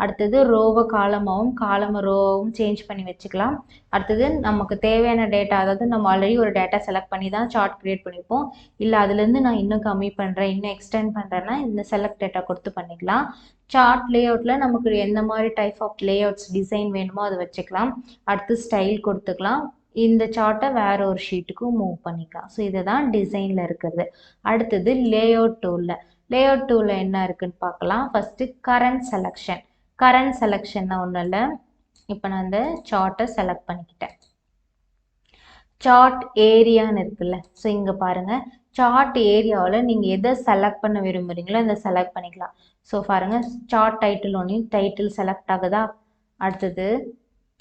அடுத்தது ரோவை காலமாகவும் காலமை ரோவாகவும் சேஞ்ச் பண்ணி வச்சுக்கலாம். அடுத்தது நமக்கு தேவையான டேட்டா, அதாவது நம்ம ஆல்ரெடி ஒரு டேட்டா செலக்ட் பண்ணி தான் சார்ட் க்ரியேட் பண்ணியிருப்போம். இல்லை அதுலேருந்து நான் இன்னும் கம்மி பண்ணுறேன், இன்னும் எக்ஸ்டெண்ட் பண்ணுறேன்னா இந்த செலக்ட் டேட்டா கொடுத்து பண்ணிக்கலாம். சார்ட் லேஅவுட்டில் நமக்கு எந்த மாதிரி டைப் ஆஃப் லேஅவுட்ஸ் டிசைன் வேணுமோ அதை வச்சுக்கலாம். அடுத்து ஸ்டைல் கொடுத்துக்கலாம். இந்த சார்ட்டை வேற ஒரு ஷீட்டுக்கு மூவ் பண்ணிக்கலாம். ஸோ இதுதான் டிசைனில் இருக்கிறது. அடுத்தது லேஅவுட் டூலில். லேஅவுட் டூலில் என்ன இருக்குன்னு பார்க்கலாம். First current selection. கரண்ட் செலெக்ஷன்னா ஒன்றும் இல்லை, இப்போ நான் இந்த சார்ட்டை செலக்ட் பண்ணிக்கிட்டேன். சார்ட் ஏரியான்னு இருக்குல்ல, ஸோ இங்கே பாருங்கள், சார்ட் ஏரியாவில் நீங்கள் எதை செலக்ட் பண்ண விரும்புகிறீங்களோ அதை செலக்ட் பண்ணிக்கலாம். ஸோ பாருங்கள், சார்ட் டைட்டில் ஒன்று டைட்டில் செலக்ட் ஆகுதா. அடுத்தது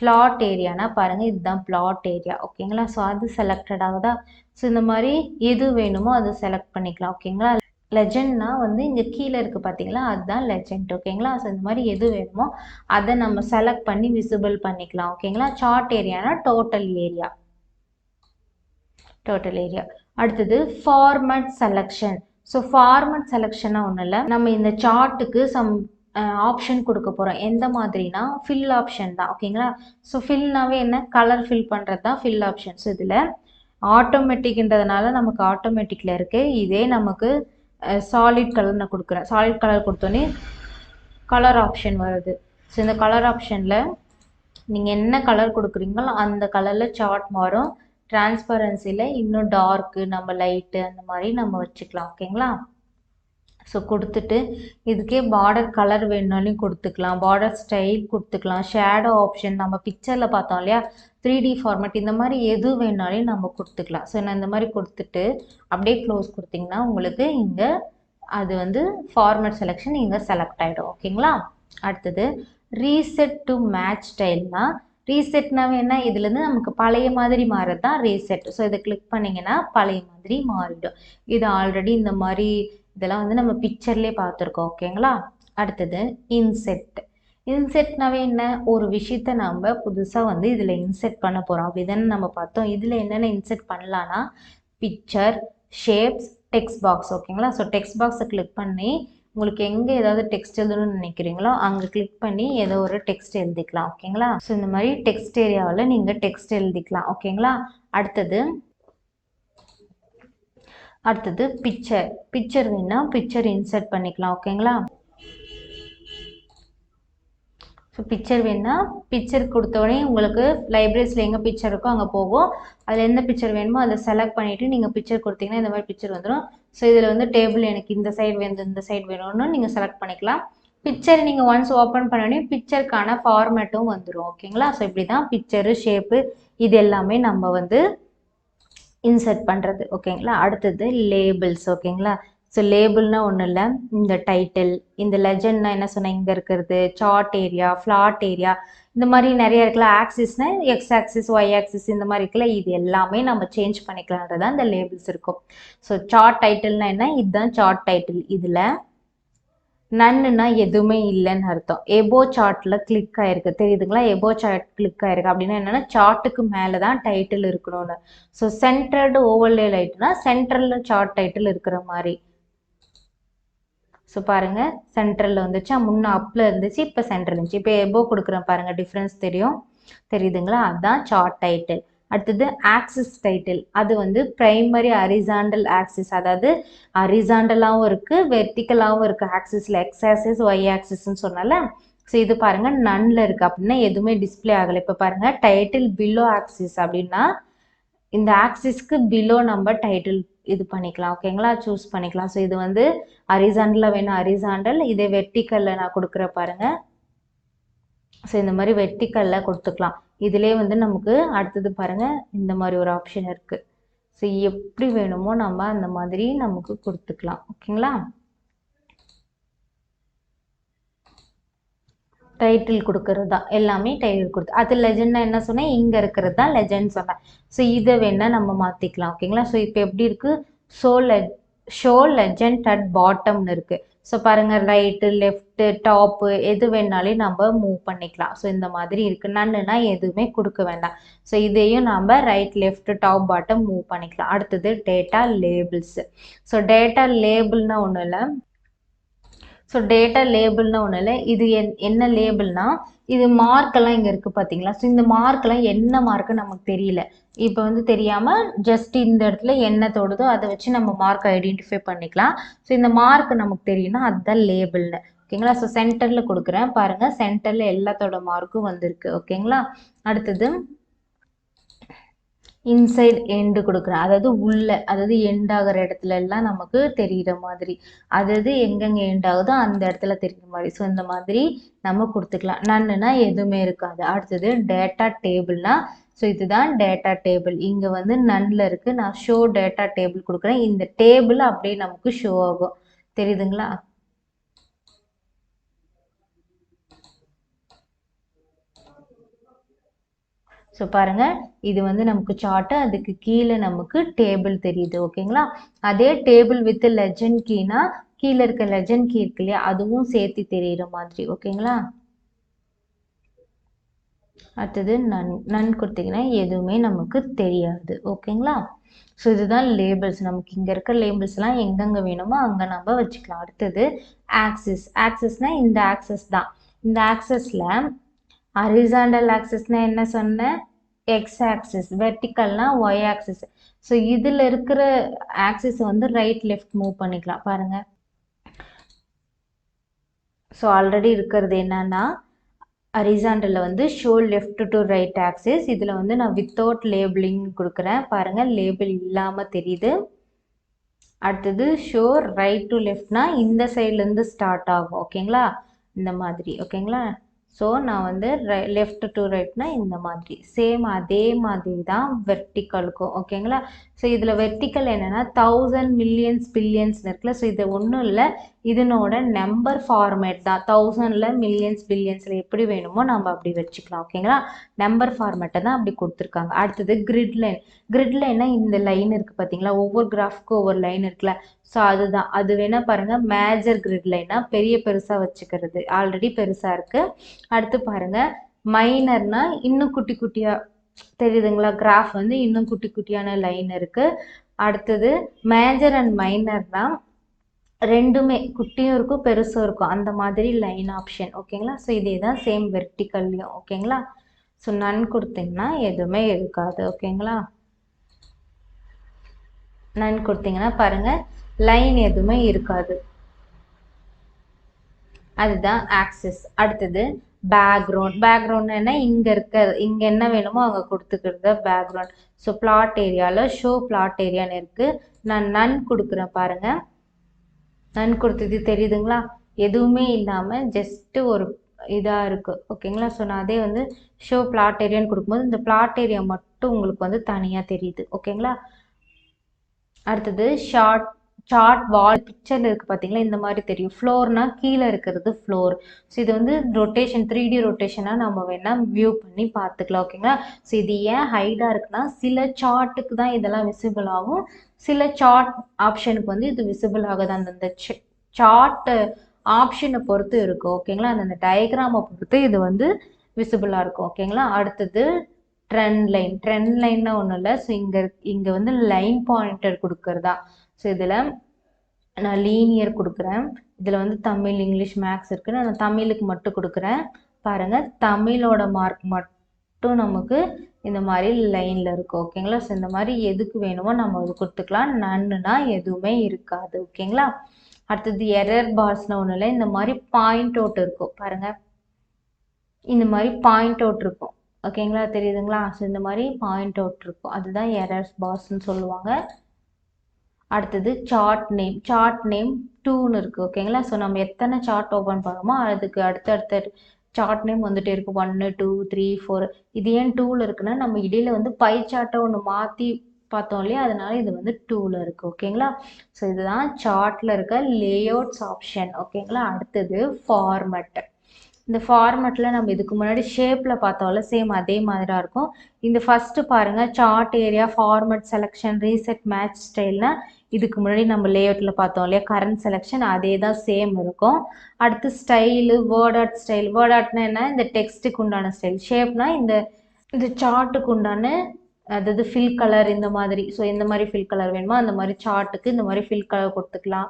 பிளாட் ஏரியானா பாருங்கள், இதுதான் பிளாட் ஏரியா. ஓகேங்களா? ஸோ அது செலக்டட் ஆகுதா. ஸோ இந்த மாதிரி எது வேணுமோ அதை செலக்ட் பண்ணிக்கலாம். ஓகேங்களா? லெஜெண்ட்னா வந்து இங்கே கீழே இருக்குது பார்த்தீங்களா, அதுதான் லெஜெண்ட். ஓகேங்களா? ஸோ இந்த மாதிரி எது வேணுமோ அதை நம்ம செலக்ட் பண்ணி விசிபிள் பண்ணிக்கலாம். ஓகேங்களா? சார்ட் ஏரியானா டோட்டல் ஏரியா. அடுத்தது ஃபார்மட் செலெக்ஷன். ஸோ ஃபார்மட் செலெக்ஷனாக ஒன்றும் இல்லை, நம்ம இந்த சார்ட்டுக்கு சம் ஆப்ஷன் கொடுக்க போகிறோம். எந்த மாதிரினா ஃபில் ஆப்ஷன் தான். ஓகேங்களா? ஸோ ஃபில்னாவே என்ன, கலர் ஃபில் பண்ணுறது தான் ஃபில் ஆப்ஷன். ஸோ இதில் ஆட்டோமேட்டிக்ன்றதுனால நமக்கு ஆட்டோமேட்டிக்கில் இருக்குது. இதே நமக்கு சாலிட் கலர் நான் கொடுக்குறேன். சாலிட் கலர் கொடுத்தோன்னே கலர் ஆப்ஷன் வருது. ஸோ இந்த கலர் ஆப்ஷனில் நீங்கள் என்ன கலர் கொடுக்குறீங்களோ அந்த கலரில் சார்ட் மாறும். டிரான்ஸ்பரன்சியில் இன்னும் டார்க்கு, நம்ம லைட்டு அந்த மாதிரி நம்ம வச்சுக்கலாம். ஓகேங்களா? ஸோ கொடுத்துட்டு இதுக்கே பார்டர் கலர் வேணுனாலும் கொடுத்துக்கலாம், பார்டர் ஸ்டைல் கொடுத்துக்கலாம், ஷேடோ ஆப்ஷன் நம்ம பிக்சரில் பார்த்தோம் இல்லையா 3D ஃபார்மேட், இந்த மாதிரி எது வேணாலும் நம்ம கொடுத்துக்கலாம். ஸோ நான் இந்த மாதிரி கொடுத்துட்டு அப்படியே க்ளோஸ் கொடுத்தீங்கன்னா உங்களுக்கு இங்கே அது வந்து ஃபார்மேட் செலெக்ஷன் இங்கே செலக்ட் ஆகிடும். ஓகேங்களா? அடுத்தது ரீசெட் டு மேட்ச் ஸ்டைல்னா, ரீசெட்னாவே என்ன, இதுலேருந்து நமக்கு பழைய மாதிரி மாறுறது தான் ரீசெட். ஸோ இதை கிளிக் பண்ணிங்கன்னா பழைய மாதிரி மாறிடும். இது ஆல்ரெடி இந்த மாதிரி இதெல்லாம் வந்து நம்ம பிக்சர்லேயே பார்த்துருக்கோம். ஓகேங்களா? அடுத்தது இன்செட். இன்செர்ட்னாவே என்ன, ஒரு விஷயத்த நம்ம புதுசாக வந்து இதில் இன்செர்ட் பண்ண போகிறோம் அப்படிதானே நம்ம பார்த்தோம். இதில் என்னென்ன இன்செர்ட் பண்ணலான்னா பிக்சர், ஷேப்ஸ், டெக்ஸ்ட் பாக்ஸ். ஓகேங்களா. ஸோ டெக்ஸ்ட் பாக்ஸை கிளிக் பண்ணி உங்களுக்கு எங்கே ஏதாவது டெக்ஸ்ட் எழுதணும்னு நினைக்கிறீங்களோ அங்கே கிளிக் பண்ணி ஏதோ ஒரு டெக்ஸ்ட் எழுதிக்கலாம். ஓகேங்களா. ஸோ இந்த மாதிரி டெக்ஸ்ட் ஏரியாவில் நீங்கள் டெக்ஸ்ட் எழுதிக்கலாம். ஓகேங்களா. அடுத்தது பிக்சர் வேணா பிக்சர் இன்செர்ட் பண்ணிக்கலாம். ஓகேங்களா. ஸோ பிக்சர் வேணுன்னா பிக்சர் கொடுத்தோடனே உங்களுக்கு லைப்ரரிஸில் எங்கே பிக்சர் இருக்கோ அங்கே போகும். அதில் எந்த பிக்சர் வேணுமோ அதை செலக்ட் பண்ணிவிட்டு நீங்கள் பிக்சர் கொடுத்தீங்கன்னா இந்த மாதிரி பிக்சர் வந்துடும். ஸோ இதில் வந்து டேபிள் எனக்கு இந்த சைடு வேணும் இந்த சைடு வேணும்னு நீங்கள் செலக்ட் பண்ணிக்கலாம். பிக்சர் நீங்கள் ஒன்ஸ் ஓப்பன் பண்ணோடனே பிக்சருக்கான ஃபார்மேட்டும் வந்துடும். ஓகேங்களா. ஸோ இப்படி தான் பிக்சரு, ஷேப்பு இது எல்லாமே நம்ம வந்து இன்சர்ட் பண்ணுறது. ஓகேங்களா. அடுத்தது லேபிள்ஸ். ஓகேங்களா. ஸோ லேபிள்னா ஒன்றும் இல்லை, இந்த டைட்டில், இந்த லெஜெண்ட்னா என்ன சொன்னால் இங்கே இருக்கிறது, சார்ட் ஏரியா, ஃப்ளாட் ஏரியா, இந்த மாதிரி நிறைய இருக்குல்ல. ஆக்சிஸ்னா எக்ஸ் ஆக்சிஸ், ஒய் ஆக்சிஸ் இந்த மாதிரி இருக்குல்ல, இது எல்லாமே நம்ம சேஞ்ச் பண்ணிக்கலான்றதான் இந்த லேபிள்ஸ் இருக்கும். ஸோ சார்ட் டைட்டில்னா என்ன, இதுதான் சார்ட் டைட்டில். இதில் நன்னுனா எதுவுமே இல்லைன்னு அர்த்தம். எபோ சார்ட்டில் கிளிக் ஆயிருக்கு தெரியுதுங்களா. எபோ சார்ட் கிளிக் ஆயிருக்கு அப்படின்னா என்னென்னா சார்ட்டுக்கு மேலே தான் டைட்டில் இருக்கணும்னு. ஸோ சென்டர்டு ஓவர்லே லைட்னா சென்ட்ரலில் சார்ட் டைட்டில் இருக்கிற மாதிரி. ஸோ பாருங்கள் சென்ட்ரலில் வந்துச்சு, முன்னே அப்பில் இருந்துச்சு, இப்போ சென்ட்ரல் இருந்துச்சு. இப்போ எபோ கொடுக்குறேன் பாருங்கள், டிஃப்ரென்ஸ் தெரியுதுங்களா. அதுதான் சார்ட் டைட்டில். அடுத்தது ஆக்சிஸ் டைட்டில். அது வந்து பிரைமரி ஹரிசாண்டல் ஆக்சிஸ், அதாவது ஹரிசாண்டலாகவும் இருக்குது வெர்டிக்கலாகவும் இருக்குது. ஆக்சிஸில் எக்ஸ் ஆக்சிஸ், ஒய் ஆக்சிஸ்ன்னு சொன்னால. ஸோ இது பாருங்கள் நன்னில் இருக்குது அப்படின்னா எதுவுமே டிஸ்பிளே ஆகலை. இப்போ பாருங்கள் டைட்டில் பிலோ ஆக்சிஸ் அப்படின்னா இந்த ஆக்சிஸ்க்கு பிலோ நம்ம டைட்டில் இது பண்ணிக்கலாம். ஓகேங்களா. சூஸ் பண்ணிக்கலாம். ஸோ இது வந்து ஹரிசாண்டலாக வேணும் ஹரிசாண்டல், இதே வெர்டிக்கலில் நான் கொடுக்குற பாருங்கள். ஸோ இந்த மாதிரி வெர்டிக்கலில் கொடுத்துக்கலாம். இதிலே வந்து நமக்கு அடுத்தது பாருங்கள் இந்த மாதிரி ஒரு ஆப்ஷன் இருக்குது. ஸோ எப்படி வேணுமோ நம்ம அந்த மாதிரி நமக்கு கொடுத்துக்கலாம். ஓகேங்களா. டைட்டில் கொடுக்கறது தான் எல்லாமே டைட்டில் கொடுத்து. அது லெஜெண்ட்னா என்ன சொன்னேன், இங்கே இருக்கிறது தான் லெஜெண்ட் சொன்னேன். ஸோ இதை வேணால் நம்ம மாற்றிக்கலாம். ஓகேங்களா. ஸோ இப்போ எப்படி இருக்குது, ஷோ லெஜெண்ட் அட் பாட்டம்னு இருக்குது. ஸோ பாருங்கள் ரைட்டு லெஃப்ட்டு டாப்பு எது வேணாலே நம்ம மூவ் பண்ணிக்கலாம். ஸோ இந்த மாதிரி இருக்குது. நன்னுனா எதுவுமே கொடுக்க வேண்டாம். ஸோ இதையும் நம்ம right left top bottom move பண்ணிக்கலாம். அடுத்தது டேட்டா லேபிள்ஸு. ஸோ டேட்டா லேபிள்னா ஒன்றும் இல்லை. ஸோ டேட்டா லேபிள்னா ஒன்றும் இல்லை. இது என்ன லேபிள்னா இது மார்க்கெல்லாம் இங்கே இருக்குது பார்த்தீங்களா. ஸோ இந்த மார்க்கெல்லாம் என்ன மார்க்கு நமக்கு தெரியல. இப்போ வந்து தெரியாமல் ஜஸ்ட் இந்த இடத்துல என்ன தொடுதோ அதை வச்சு நம்ம மார்க் ஐடென்டிஃபை பண்ணிக்கலாம். ஸோ இந்த மார்க் நமக்கு தெரியும்னா அதுதான் லேபிள்னு. ஓகேங்களா. ஸோ சென்டரில் கொடுக்குறேன் பாருங்கள், சென்டரில் எல்லாத்தோட மார்க்கும் வந்திருக்கு. ஓகேங்களா. அடுத்தது இன்சைட் எண்டு கொடுக்குறேன், அதாவது உள்ள, அதாவது எண்ட் ஆகிற இடத்துல எல்லாம் நமக்கு தெரிகிற மாதிரி, அதாவது எங்கெங்கே எண்ட் ஆகுதோ அந்த இடத்துல தெரிகிற மாதிரி. ஸோ இந்த மாதிரி நம்ம கொடுத்துக்கலாம். நன்னுனா எதுவுமே இருக்காது. அடுத்தது டேட்டா டேபிள்னா, ஸோ இதுதான் டேட்டா டேபிள். இங்கே வந்து நன்னில் இருக்குது, நான் ஷோ டேட்டா டேபிள் கொடுக்குறேன். இந்த டேபிள் அப்படியே நமக்கு ஷோ ஆகும். தெரியுதுங்களா. ஸோ பாருங்கள் இது வந்து நமக்கு சார்ட்டு, அதுக்கு கீழே நமக்கு டேபிள் தெரியுது. ஓகேங்களா. அதே டேபிள் வித் லெஜெண்ட் கீனா கீழே இருக்க லெஜெண்ட் கீ இருக்கு இல்லையா, அதுவும் சேர்த்து தெரிகிற மாதிரி. ஓகேங்களா. அடுத்தது நன் கொடுத்தீங்கன்னா எதுவுமே நமக்கு தெரியாது. ஓகேங்களா. ஸோ இதுதான் லேபிள்ஸ். நமக்கு இங்கே இருக்க லேபிள்ஸ்லாம் எங்கெங்கே வேணுமோ அங்கே நம்ம வச்சுக்கலாம். அடுத்தது ஆக்சிஸ்னால் இந்த ஆக்சஸ் தான். இந்த ஆக்சஸில் ஹரிசாண்டல் ஆக்சிஸ்னால் என்ன சொன்னேன், எக்ஸ் ஆக்சிஸ், வெர்டிக்கல்னா ஒய் ஆக்சிஸ். ஸோ இதில் இருக்கிற ஆக்சிஸ் வந்து ரைட் லெஃப்ட் மூவ் பண்ணிக்கலாம் பாருங்கள். ஸோ ஆல்ரெடி இருக்கிறது என்னன்னா ஹரிசாண்டலில் வந்து show left to right axis. இதில் வந்து நான் வித்தவுட் லேபிளிங் கொடுக்குறேன் பாருங்கள், லேபிள் இல்லாமல் தெரியுது. அடுத்தது ஷோ ரைட் டு லெஃப்ட்னா இந்த சைட்லேருந்து ஸ்டார்ட் ஆகும். ஓகேங்களா. இந்த மாதிரி. ஓகேங்களா. ஸோ நான் வந்து லெஃப்ட் டு ரைட்னா இந்த மாதிரி சேம் அதே மாதிரி தான் வெர்டிக்கலுக்கும். ஓகேங்களா. ஸோ இதில் வெர்டிக்கல் என்னென்னா 1000 மில்லியன்ஸ் பில்லியன்ஸ் இருக்குல்ல. ஸோ இது ஒன்றும் இல்லை, இதனோட நம்பர் ஃபார்மேட் தான். 1000ல் மில்லியன்ஸ் பில்லியன்ஸில் எப்படி வேணுமோ நம்ம அப்படி வச்சுக்கலாம். ஓகேங்களா, நம்பர் ஃபார்மேட்டை தான் அப்படி கொடுத்துருக்காங்க. அடுத்தது கிரிட் லைன். கிரிட் லைன்னா இந்த லைன் இருக்குது பார்த்தீங்களா, ஒவ்வொரு கிராஃப்க்கும் ஒவ்வொரு லைன் இருக்குல்ல. ஸோ அதுதான், அது வேணால் பாருங்கள், மேஜர் கிரிட் லைனா பெருசாக வச்சுக்கிறது, ஆல்ரெடி பெருசாக இருக்குது. அடுத்து பாருங்கள், மைனர்னா இன்னும் குட்டி குட்டியாக தெரியுதுங்களா, கிராஃப் வந்து இன்னும் குட்டி குட்டியான லைன் இருக்குது. அடுத்தது மேஜர் அண்ட் மைனர்னா ரெண்டுமே குட்டியும் இருக்கும் பெருசும் இருக்கும், அந்த மாதிரி லைன் ஆப்ஷன். ஓகேங்களா, ஸோ இதே தான் சேம் வெர்டிக்கல்லையும். ஓகேங்களா, ஸோ நன் கொடுத்தீங்கன்னா எதுவுமே இருக்காது. ஓகேங்களா, நன் கொடுத்தீங்கன்னா பாருங்கள் லைன் எதுவுமே இருக்காது, அதுதான் ஆக்சிஸ். அடுத்தது பேக்ரவுண்ட். பேக்ரவுண்ட் என்ன, இங்கே இங்கே என்ன வேணுமோ அங்கே கொடுத்துக்கிறது பேக்ரவுண்ட். ஸோ பிளாட் ஏரியாவில் ஷோ பிளாட் ஏரியான்னு இருக்குது, நான் நன் கொடுக்குறேன். பாருங்கள், நன் கொடுத்தது தெரியுதுங்களா, எதுவுமே இல்லாமல் ஜஸ்ட்டு ஒரு இதாக இருக்குது. ஓகேங்களா, ஸோ நான் அதே வந்து ஷோ பிளாட் ஏரியான்னு கொடுக்கும்போது இந்த பிளாட் ஏரியா மட்டும் உங்களுக்கு வந்து தனியாக தெரியுது. ஓகேங்களா, அடுத்தது சார்ட் வால். பிக்சரில் இருக்குது பார்த்தீங்களா, இந்த மாதிரி தெரியும். ஃப்ளோர்னா கீழே இருக்கிறது ஃப்ளோர். ஸோ இது வந்து ரொட்டேஷன் 3D ரொட்டேஷனாக நம்ம வேணால் வியூ பண்ணி பார்த்துக்கலாம். ஓகேங்களா, ஸோ இது ஏன் ஹைடாக இருக்குன்னா சில சார்ட்டுக்கு தான் இதெல்லாம் விசிபிள் ஆகும், சில சார்ட் ஆப்ஷனுக்கு வந்து இது விசிபிள் ஆகுது. அந்தந்த சார்ட் ஆப்ஷனை பொறுத்து இருக்கும். ஓகேங்களா, அந்த டயக்ராமை பொறுத்து இது வந்து விசிபிளாக இருக்கும். ஓகேங்களா, அடுத்தது ட்ரெண்ட் லைன். ட்ரெண்ட் லைன்னா ஒன்றும் இல்லை, ஸோ இங்கே வந்து லைன் பாயிண்டர் கொடுக்கறதா. ஸோ இதில் நான் லீனியர் கொடுக்குறேன். இதில் வந்து தமிழ், இங்கிலீஷ், மேக்ஸ் இருக்குது, நான் தமிழுக்கு மட்டும் கொடுக்குறேன். பாருங்கள், தமிழோட மார்க் மட்டும் நமக்கு இந்த மாதிரி லைனில் இருக்கும். ஓகேங்களா, ஸோ இந்த மாதிரி எதுக்கு வேணுமோ நம்ம அது கொடுத்துக்கலாம். நன்னுனா எதுவுமே இருக்காது. ஓகேங்களா, அடுத்தது எரர் பார்ஸ்னால் ஒன்றும் இல்லை, இந்த மாதிரி பாயிண்ட் அவுட் இருக்கும். பாருங்கள், இந்த மாதிரி பாயிண்ட் அவுட் இருக்கும். ஓகேங்களா, தெரியுதுங்களா, ஸோ இந்த மாதிரி பாயிண்ட் அவுட் இருக்கும், அதுதான் எரர்ஸ் பார்ஸ்ன்னு சொல்லுவாங்க. அடுத்தது சார்ட் நேம் 2ன்னு இருக்குது. ஓகேங்களா, ஸோ நம்ம எத்தனை சார்ட் ஓப்பன் பண்ணுறோமோ அதுக்கு அடுத்தடுத்த சார்ட் நேம் வந்துட்டே இருக்கும், 1 2 3 4. இது ஏன் 2ல் இருக்குன்னா நம்ம இடையில வந்து பை சார்ட்டை ஒன்று மாற்றி பார்த்தோம் இல்லையா, அதனால இது வந்து 2ல் இருக்குது. ஓகேங்களா, ஸோ இதுதான் சார்ட்டில் இருக்க லேஅவுட்ஸ் ஆப்ஷன். ஓகேங்களா, அடுத்தது ஃபார்மேட். இந்த ஃபார்மேட்டில் நம்ம இதுக்கு முன்னாடி ஷேப்பில் பார்த்தோம்ல, சேம் அதே மாதிரி தான் இருக்கும். இந்த ஃபஸ்ட்டு பாருங்கள், chart area, format, selection, reset, match ஸ்டைல்னா இதுக்கு முன்னாடி நம்ம லேஅவுட்டில் பார்த்தோம் இல்லையா, கரண்ட் செலெக்ஷன் அதே தான் சேம் இருக்கும். அடுத்து style, word art style. Word ஆர்ட்னா என்ன, இந்த டெக்ஸ்ட்டுக்கு உண்டான ஸ்டைல். ஷேப்னா இந்த சார்ட்டுக்கு உண்டான, அதாவது ஃபில் கலர் இந்த மாதிரி. ஸோ இந்த மாதிரி ஃபில் கலர் வேணுமா அந்த மாதிரி சார்ட்டுக்கு இந்த மாதிரி ஃபில் கலர் கொடுத்துக்கலாம்.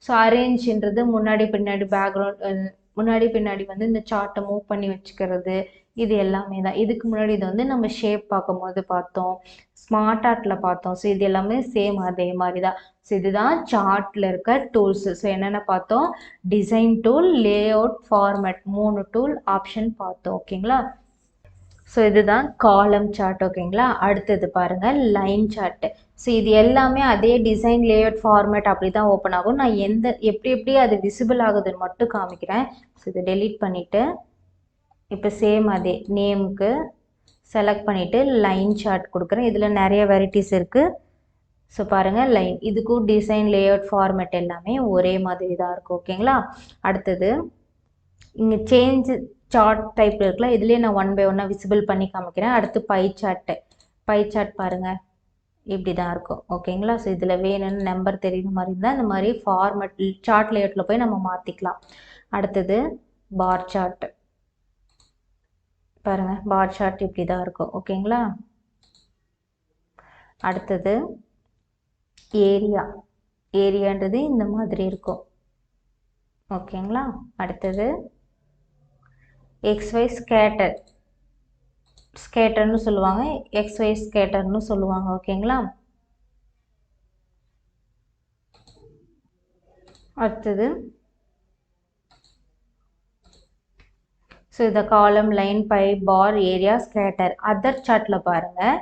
ஸோ அரேஞ்சுன்றது முன்னாடி பின்னாடி பேக்ரவுண்ட், முன்னாடி பின்னாடி வந்து இந்த சார்ட்டை மூவ் பண்ணி வச்சுக்கிறது, இது எல்லாமே தான். இதுக்கு முன்னாடி இது வந்து நம்ம ஷேப் பார்க்கும்போது பார்த்தோம், ஸ்மார்ட் ஆர்ட்டில் பார்த்தோம். ஸோ இது எல்லாமே சேம் அதே மாதிரி தான். ஸோ இதுதான் சார்ட்டில் இருக்க டூல்ஸு. ஸோ என்னென்ன பார்த்தோம், design tool, layout, format, 3 tool option பார்த்தோம். ஓகேங்களா, ஸோ இதுதான் காலம் சார்ட். ஓகேங்களா, அடுத்தது பாருங்கள் லைன் சார்ட்டு. ஸோ இது எல்லாமே அதே டிசைன், லேஅவுட், ஃபார்மேட் அப்படி தான் ஓப்பன் ஆகும். நான் எப்படி அது விசிபிள் ஆகுதுன்னு மட்டும் காமிக்கிறேன். ஸோ இதை டெலீட் பண்ணிவிட்டு இப்போ சேம் அதே நேமுக்கு செலக்ட் பண்ணிவிட்டு லைன் சார்ட் கொடுக்குறேன். இதில் நிறைய வெரைட்டிஸ் இருக்குது. ஸோ பாருங்கள் லைன், இதுக்கும் டிசைன், லேஅவுட், ஃபார்மேட் எல்லாமே ஒரே மாதிரி தான் இருக்கும். ஓகேங்களா, அடுத்தது இங்கே சேஞ்ச் சார்ட் டைப்பில் இருக்குல்ல, இதுலேயே நான் 1 by 1 விசிபிள் பண்ணி காமிக்கிறேன். அடுத்து பை சார்ட் பாருங்கள், இப்படி தான் இருக்கும். ஓகேங்களா, ஸோ இதில் வேணும்னு நம்பர் தெரியுற மாதிரி இருந்தால் இந்த மாதிரி ஃபார்மேட் சார்ட் லேஅவுட்டில் போய் நம்ம மாற்றிக்கலாம். அடுத்தது பார் சார்ட். பாருங்கள், பார் சார்ட் இப்படி தான் இருக்கும். ஓகேங்களா, அடுத்தது ஏரியான்றது இந்த மாதிரி இருக்கும். ஓகேங்களா, அடுத்தது XY ஸ்கேட்டர்னு சொல்லுவாங்க, XY ஸ்கேட்டர்னு சொல்லுவாங்க. ஓகேங்களா, அடுத்தது ஸோ இந்த column, line, pie, bar, area, scatter. Other சார்ட்டில் பாருங்கள்,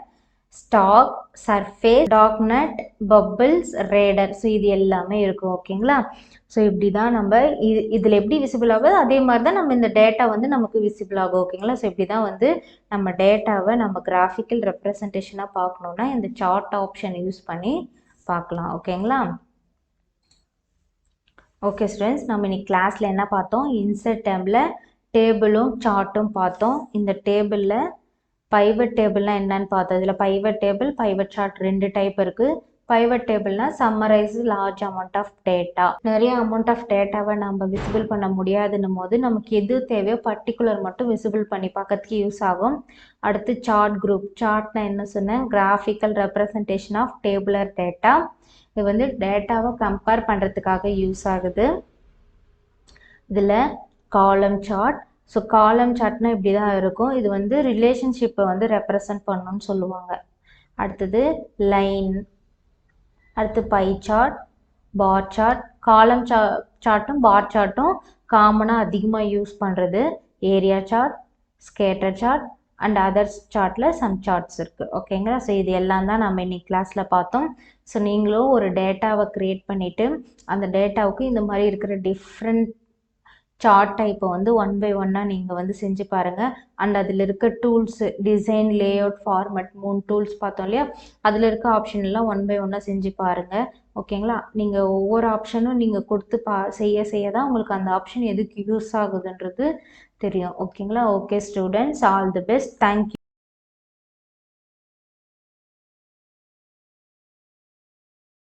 stock, surface, doughnut, bubbles, radar. So இது எல்லாமே இருக்கும். ஓகேங்களா, ஸோ இப்படி தான் நம்ம இதில் எப்படி விசிபிள் ஆகுது அதே மாதிரி தான் நம்ம இந்த டேட்டா வந்து நமக்கு விசிபிள் ஆகும். ஓகேங்களா, ஸோ இப்படி தான் வந்து நம்ம டேட்டாவை நம்ம கிராஃபிக்கல் ரெப்ரசன்டேஷனாக பார்க்கணுன்னா இந்த சார்ட் ஆப்ஷன் யூஸ் பண்ணி பார்க்கலாம். ஓகேங்களா, ஓகே ஸ்டூடெண்ட்ஸ், நம்ம இன்னைக்கு கிளாஸில் என்ன பார்த்தோம்? இன்சர்ட் டேபிளில் டேபிளும் சார்ட்டும் பார்த்தோம். இந்த டேபிளில் பைவட் டேபிள்னால் என்னன்னு பார்த்தோம். இதில் pivot table, pivot chart 2 type இருக்குது. பைவட் டேபிள்னா summarise large amount of data. நிறைய அமௌண்ட் ஆஃப் டேட்டாவை நம்ம விசிபிள் பண்ண முடியாதுன்னும் போது நமக்கு எது தேவையோ பர்டிகுலர் மட்டும் விசிபிள் பண்ணி பார்க்கறதுக்கு யூஸ் ஆகும். அடுத்து சார்ட் குரூப். சார்ட்னா என்ன சொன்னேன்? Graphical representation of tabular data. இது வந்து டேட்டாவை கம்பேர் பண்ணுறதுக்காக யூஸ் ஆகுது. இதில் காலம் சார்ட். ஸோ காலம் சார்ட்னா இப்படி தான் இருக்கும். இது வந்து ரிலேஷன்ஷிப்பை வந்து ரெப்ரசன்ட் பண்ணணும்னு சொல்லுவாங்க. அடுத்தது லைன். அடுத்து பை சார்ட், பார் சார்ட். காலம் சார்ட்டும் பார் சார்ட்டும் காமனாக அதிகமாக யூஸ் பண்ணுறது. Area chart, scatter chart and others சார்ட்டில் சம் சார்ட்ஸ் இருக்குது. ஓகேங்களா? ஸோ இது எல்லாம் தான் நம்ம இன்னைக்கு கிளாஸில் பார்த்தோம். ஸோ நீங்களும் ஒரு டேட்டாவை க்ரியேட் பண்ணிவிட்டு அந்த டேட்டாவுக்கு இந்த மாதிரி இருக்கிற டிஃப்ரெண்ட் சார்ட் டைப்பை வந்து 1 by 1 நீங்கள் வந்து செஞ்சு பாருங்கள். அண்ட் அதில் இருக்க tools, design, layout, format 3 tools பார்த்தோம் இல்லையா? அதில் இருக்க ஆப்ஷன் எல்லாம் 1 by 1 செஞ்சு பாருங்கள். ஓகேங்களா? நீங்கள் ஒவ்வொரு ஆப்ஷனும் நீங்கள் கொடுத்து செய்ய தான் உங்களுக்கு அந்த ஆப்ஷன் எதுக்கு யூஸ் ஆகுதுன்றது தெரியும். ஓகேங்களா? Okay students, all the best. Thank you.